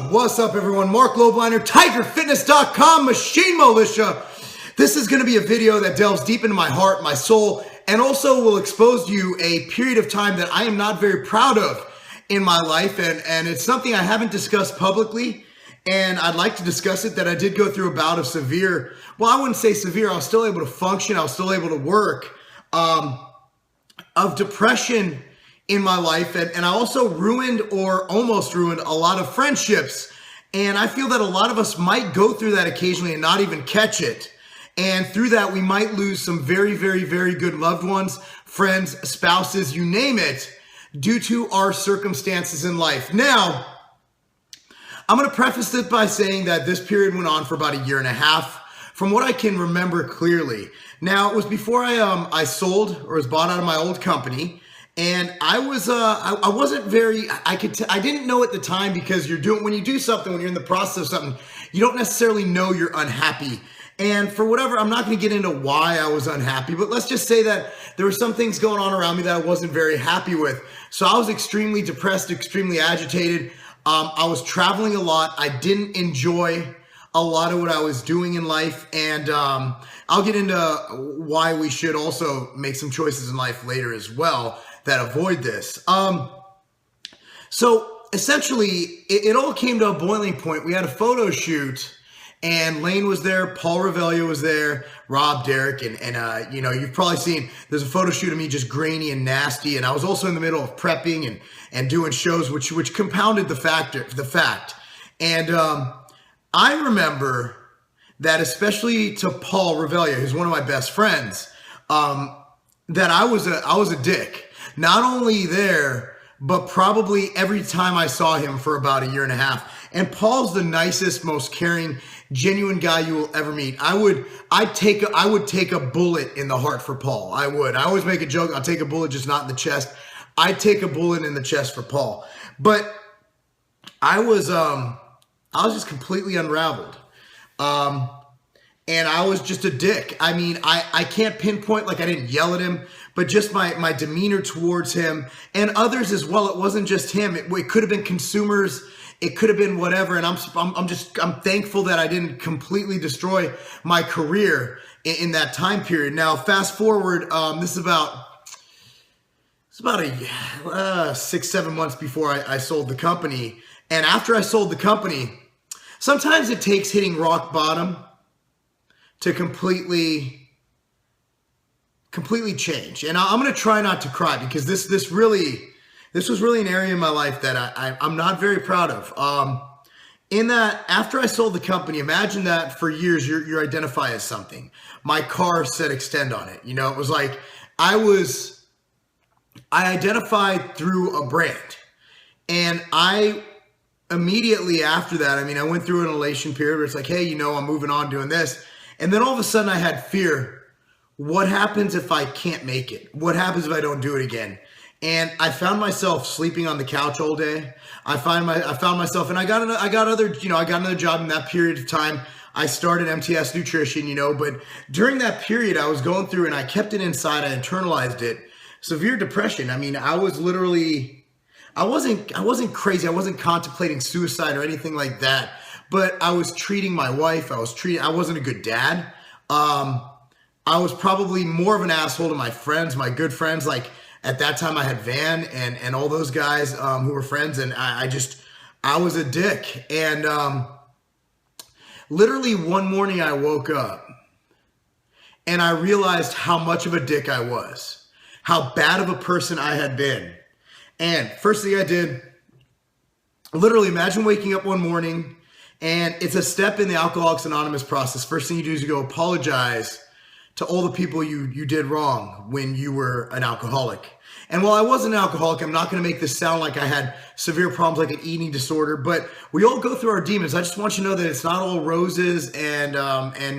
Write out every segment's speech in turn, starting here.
What's up, everyone? Marc Lobliner, TigerFitness.com, Machine Militia. This is going to be a video that delves deep into my heart, my soul, and also will expose to you a period of time that I am not very proud of in my life, and it's something I haven't discussed publicly, and I'd like to discuss it, that I did go through a bout of severe, well, I wouldn't say severe, I was still able to function, I was still able to work, of depression in my life, and I also ruined or almost ruined a lot of friendships, and I feel that a lot of us might go through that occasionally and not even catch it, and through that we might lose some very, very, very good loved ones, friends, spouses, you name it, due to our circumstances in life. Now, I'm going to preface this by saying that this period went on for about a year and a half, from what I can remember clearly. Now, it was before I sold or was bought out of my old company. And I wasn't very, I didn't know at the time, because when you do something, when you're in the process of something, you don't necessarily know you're unhappy. And for whatever, I'm not going to get into why I was unhappy, but let's just say that there were some things going on around me that I wasn't very happy with. So I was extremely depressed, extremely agitated. I was traveling a lot. I didn't enjoy a lot of what I was doing in life. And I'll get into why we should also make some choices in life later as well that avoid this. So essentially, it all came to a boiling point. We had a photo shoot, and Lane was there, Paul Revelio was there, Rob, Derek, and you know, you've probably seen, there's a photo shoot of me just grainy and nasty, and I was also in the middle of prepping and doing shows, which compounded the fact. And I remember that, especially to Paul Revelio, who's one of my best friends, that I was a dick. Not only there, but probably every time I saw him for about a year and a half. And Paul's the nicest, most caring, genuine guy you will ever meet. I would take a bullet in the heart for Paul. I would. I always make a joke, I'll take a bullet, just not in the chest. I'd take a bullet in the chest for Paul. But I was just completely unraveled. And I was just a dick. I mean, I can't pinpoint, like I didn't yell at him, but just my demeanor towards him and others as well. It wasn't just him. It could have been consumers. It could have been whatever. And I'm thankful that I didn't completely destroy my career in that time period. Now, fast forward, this is about 6-7 months before I sold the company. And after I sold the company, sometimes it takes hitting rock bottom to completely change. And I'm going to try not to cry, because this was really an area in my life that I'm not very proud of. In that, after I sold the company, imagine that for years you identify as something. My car said Extend on it. You know, it was like I identified through a brand. And I immediately after that, I mean, I went through an elation period where it's like, hey, you know, I'm moving on doing this. And then all of a sudden I had fear. What happens if I can't make it? What happens if I don't do it again? And I found myself sleeping on the couch all day. I found myself, and I got another job in that period of time. I started MTS Nutrition, you know, but during that period I was going through, and I kept it inside. I internalized it. Severe depression. I mean, I was literally, I wasn't crazy. I wasn't contemplating suicide or anything like that. But I was treating my wife. I wasn't a good dad. I was probably more of an asshole to my friends, my good friends. Like at that time I had Van and all those guys who were friends. And I was a dick. And literally one morning I woke up and I realized how much of a dick I was, how bad of a person I had been. And first thing I did, literally imagine waking up one morning, and it's a step in the Alcoholics Anonymous process. First thing you do is you go apologize to all the people you did wrong when you were an alcoholic. And while I wasn't an alcoholic, I'm not going to make this sound like I had severe problems like an eating disorder, but we all go through our demons. I just want you to know that it's not all roses and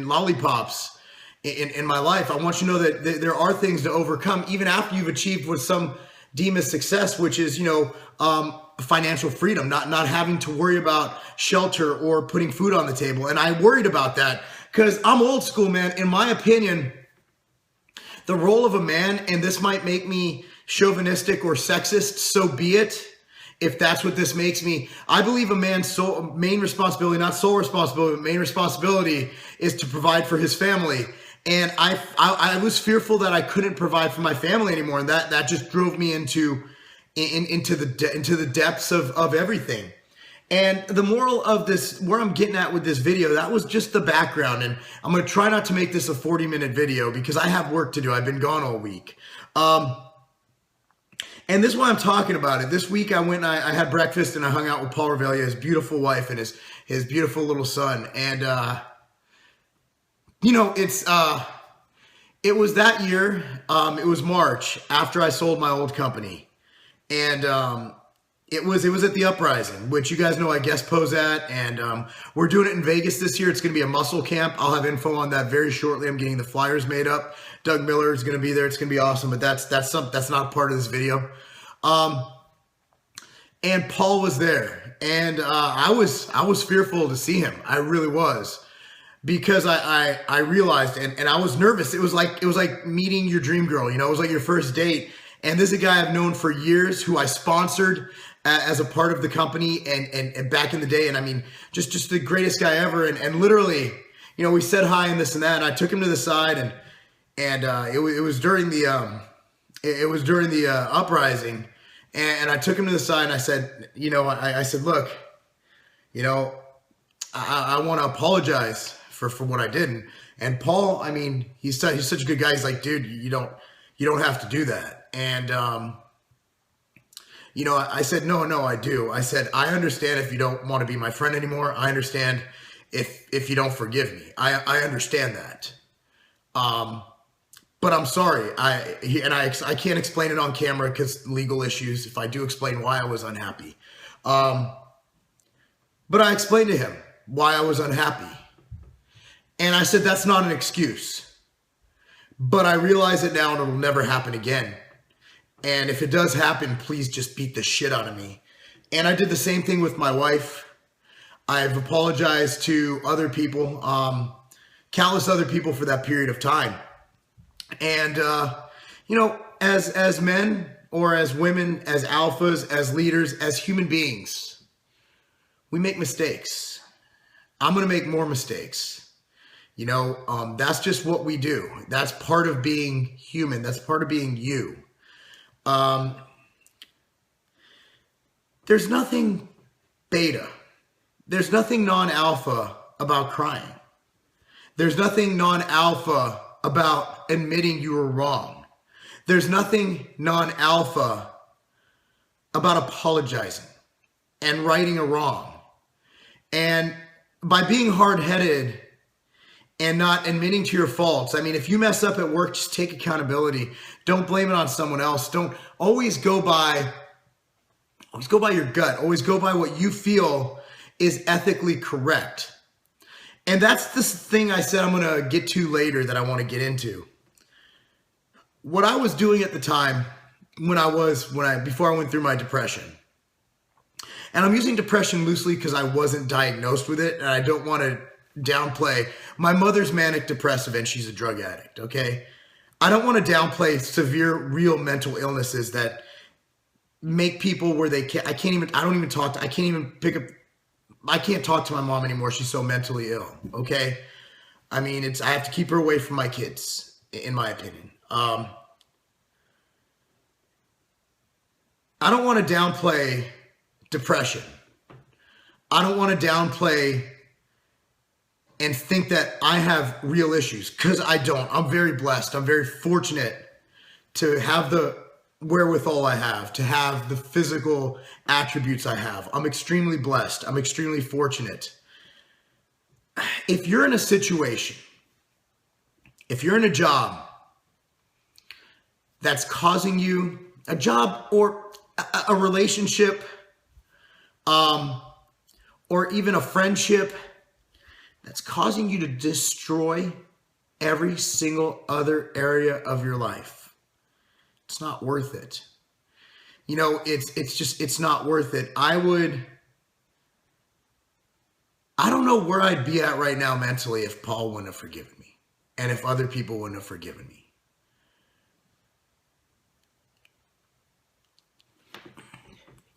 lollipops in my life. I want you to know that there are things to overcome even after you've achieved what some deem as success, which is, you know, financial freedom, not having to worry about shelter or putting food on the table. And I worried about that because I'm old school, man. In my opinion, the role of a man, and this might make me chauvinistic or sexist, so be it, if that's what this makes me. I believe a man's main responsibility, not sole responsibility, but main responsibility is to provide for his family. And I was fearful that I couldn't provide for my family anymore. And that just drove me into the depths of everything. And the moral of this, where I'm getting at with this video, that was just the background. And I'm going to try not to make this a 40-minute video because I have work to do. I've been gone all week. And this is why I'm talking about it. This week I went and I had breakfast and I hung out with Paul Revelia, his beautiful wife and his beautiful little son. And, you know, it was that year, it was March after I sold my old company. And, it was at the Uprising, which you guys know I guest pose at, and we're doing it in Vegas this year. It's going to be a muscle camp. I'll have info on that very shortly. I'm getting the flyers made up. Doug Miller is going to be there. It's going to be awesome, but that's not part of this video. And Paul was there, and I was fearful to see him. I really was, because I realized, and I was nervous. It was like meeting your dream girl. You know, it was like your first date. And this is a guy I've known for years, who I sponsored as a part of the company and back in the day. And I mean, just the greatest guy ever. And literally, you know, we said hi and this and that. And I took him to the side, and it was during the Uprising. And I took him to the side and I said, you know, I said, look, you know, I want to apologize for what I did. And Paul, I mean, he's such a good guy. He's like, dude, you don't have to do that. And, you know, I said, no, I do. I said, I understand if you don't want to be my friend anymore. I understand if you don't forgive me. I understand that. But I'm sorry. I can't explain it on camera because legal issues, if I do explain why I was unhappy. But I explained to him why I was unhappy. And I said, that's not an excuse. But I realize it now, and it'll never happen again. And if it does happen, please just beat the shit out of me. And I did the same thing with my wife. I've apologized to other people, countless other people, for that period of time. And, you know, as men or as women, as alphas, as leaders, as human beings, we make mistakes. I'm going to make more mistakes. You know, that's just what we do. That's part of being human. That's part of being you. There's nothing beta. There's nothing non-alpha about crying. There's nothing non-alpha about admitting you were wrong. There's nothing non-alpha about apologizing and righting a wrong. And by being hard-headed and not admitting to your faults. I mean, if you mess up at work, just take accountability. Don't blame it on someone else. Don't always go by your gut. Always go by what you feel is ethically correct. And that's the thing I said I'm going to get to later that I want to get into. What I was doing at the time before I went through my depression. And I'm using depression loosely because I wasn't diagnosed with it, and I don't want to downplay. My mother's manic depressive and she's a drug addict, okay? I don't want to downplay severe, real mental illnesses that make people where I can't talk to my mom anymore. She's so mentally ill, okay? I mean, I have to keep her away from my kids, in my opinion. I don't want to downplay depression. I don't want to downplay and think that I have real issues, because I don't. I'm very blessed. I'm very fortunate to have the wherewithal I have, to have the physical attributes I have. I'm extremely blessed. I'm extremely fortunate. If you're in a situation, if you're in a job that's causing you, a job or a relationship, or even a friendship that's causing you to destroy every single other area of your life, it's not worth it. You know, it's not worth it. I don't know where I'd be at right now mentally if Paul wouldn't have forgiven me, and if other people wouldn't have forgiven me.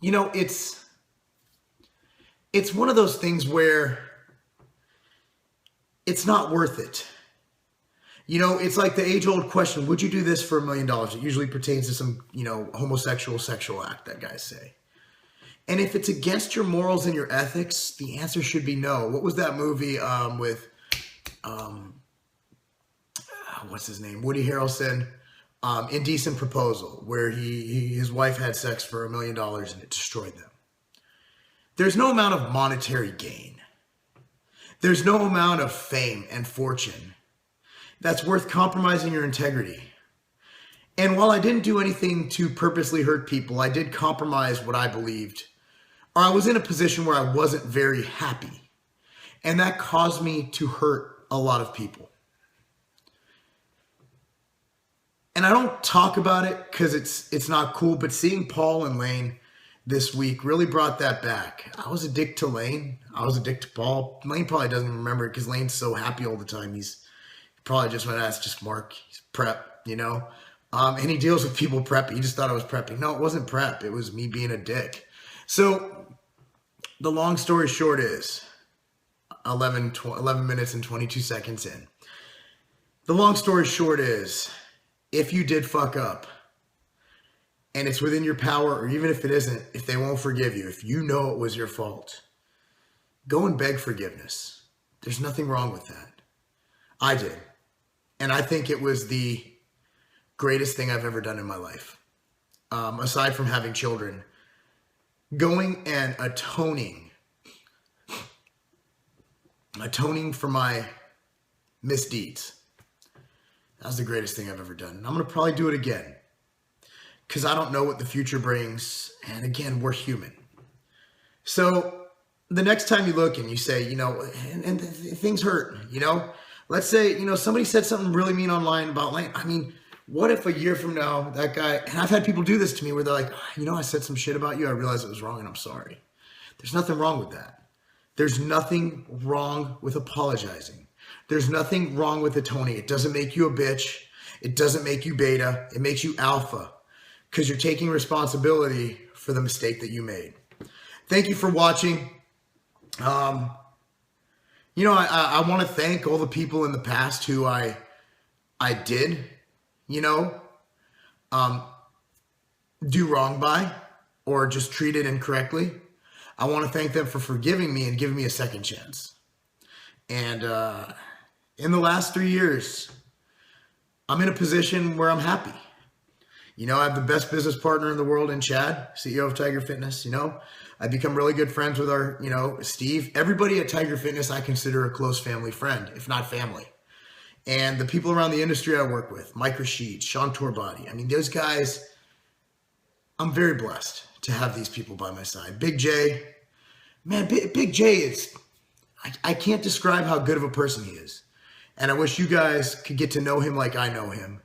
you know, it's one of those things where it's not worth it. You know, it's like the age-old question, would you do this for $1 million? It usually pertains to some, you know, homosexual sexual act that guys say. And if it's against your morals and your ethics, the answer should be no. What was that movie with, what's his name? Woody Harrelson, Indecent Proposal, where his wife had sex for $1 million and it destroyed them. There's no amount of monetary gain. There's no amount of fame and fortune that's worth compromising your integrity. And while I didn't do anything to purposely hurt people, I did compromise what I believed, or I was in a position where I wasn't very happy. And that caused me to hurt a lot of people. And I don't talk about it because it's not cool, but seeing Paul and Lane this week really brought that back. I was a dick to Lane. I was a dick to Paul. Lane probably doesn't remember it because Lane's so happy all the time. He's probably just went, that's just Mark. He's prep, you know? And he deals with people prepping. He just thought I was prepping. No, it wasn't prep. It was me being a dick. So the long story short is 11 minutes and 22 seconds in. The long story short is, if you did fuck up and it's within your power, or even if it isn't, if they won't forgive you, if you know it was your fault, go and beg forgiveness. There's nothing wrong with that. I did. And I think it was the greatest thing I've ever done in my life. Aside from having children, going and atoning for my misdeeds. That was the greatest thing I've ever done. And I'm going to probably do it again because I don't know what the future brings. And again, we're human. So the next time you look and you say, you know, and things hurt, you know, let's say, you know, somebody said something really mean online about Lane. I mean, what if a year from now, that guy, and I've had people do this to me where they're like, you know, I said some shit about you. I realized it was wrong and I'm sorry. There's nothing wrong with that. There's nothing wrong with apologizing. There's nothing wrong with atoning. It doesn't make you a bitch. It doesn't make you beta. It makes you alpha because you're taking responsibility for the mistake that you made. Thank you for watching. You know, I want to thank all the people in the past who I did, you know, do wrong by or just treated incorrectly. I want to thank them for forgiving me and giving me a second chance. And in the last 3 years, I'm in a position where I'm happy. You know, I have the best business partner in the world in Chad, CEO of Tiger Fitness. You know, I've become really good friends with our, you know, Steve. Everybody at Tiger Fitness I consider a close family friend, if not family. And the people around the industry I work with, Mike Rashid, Sean Torbody. I mean, those guys, I'm very blessed to have these people by my side. Big J, man, Big J is, I can't describe how good of a person he is. And I wish you guys could get to know him like I know him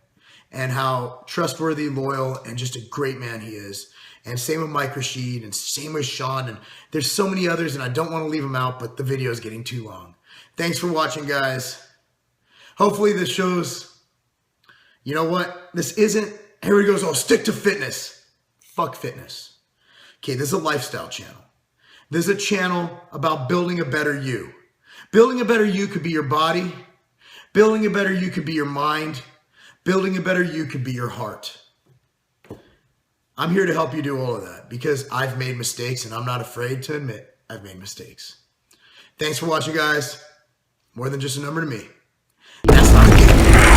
and how trustworthy, loyal, and just a great man he is. And same with Mike Rashid and same with Sean. And there's so many others and I don't want to leave them out, but the video is getting too long. Thanks for watching, guys. Hopefully this shows, you know what? This isn't, here he goes, oh, stick to fitness. Fuck fitness. Okay, this is a lifestyle channel. This is a channel about building a better you. Building a better you could be your body. Building a better you could be your mind. Building a better you could be your heart. I'm here to help you do all of that because I've made mistakes and I'm not afraid to admit I've made mistakes. Thanks for watching, guys. More than just a number to me. That's not a game.